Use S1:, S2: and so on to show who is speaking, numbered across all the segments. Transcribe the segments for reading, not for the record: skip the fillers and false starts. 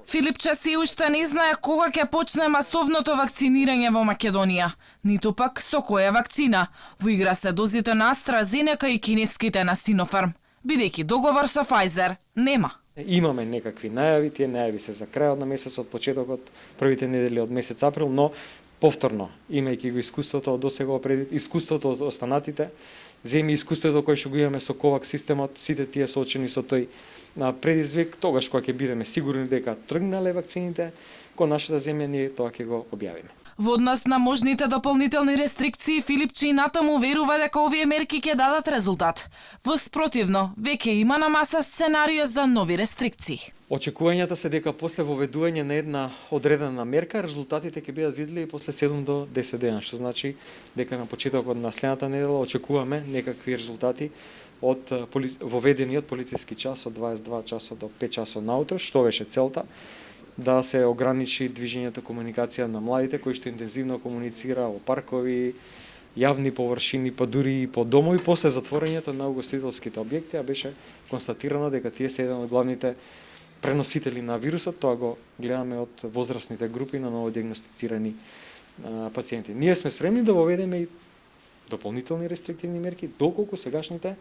S1: Филипче се уште не знае кога ќе почне масовното вакцинирање во Македонија, ниту пак со која вакцина. Во игра се дозите на AstraZeneca и кинеските на Sinopharm, бидејќи договор со Pfizer нема.
S2: Имаме некакви најави, тие најави се за крајот на месецот, почетокот, првите недели од месец април, но повторно, имајќи го искуството од досега, искуството од останатите, земи искуството кој што го имаме со ковакс системот, сите тие соочени со тој предизвик, тогаш кога ќе бидеме сигурни дека тргнале вакцините, кон нашата земја ние тоа ќе го објавиме.
S1: Во однос на можните дополнителни рестрикции, Филипче и натаму верува дека овие мерки ќе дадат резултат. Во спротивно, веќе има на маса сценарио за нови рестрикции.
S2: Очекувањата се дека после воведување на една одредена мерка, резултатите ќе бидат видливи после 7 до 10 дена, што значи дека на почетокот на следната недела очекуваме некакви резултати од воведениот полициски час од 22 часот до 5 часот наутро, што беше целта, да се ограничи движењето комуникација на младите кои што интензивно комуницира во паркови, јавни површини, па дури и по домови после затворањето на угостителските објекти, а беше констатирано дека тие се еден од главните преносители на вирусот, тоа го гледаме од возрастните групи на новодиагностицирани пациенти. Ние сме спремни да воведеме и дополнителни рестриктивни мерки, доколку сегашните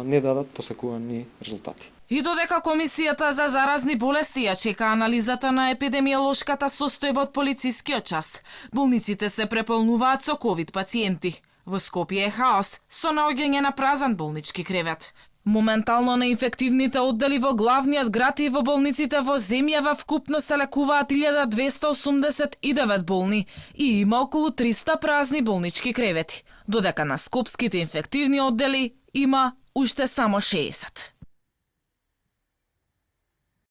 S2: не дадат посакувани резултати.
S1: И додека Комисијата за заразни болести ја чека анализата на епидемиолошката состојба од полицискиот час, болниците се преполнуваат со ковид пациенти. Во Скопје е хаос со наоѓање на празан болнички кревет. Моментално на инфективните оддели во главниот град и во болниците во земјава вкупно се лекуваат 1289 болни и има околу 300 празни болнички кревети, додека на скопските инфективни оддели има уште само 60.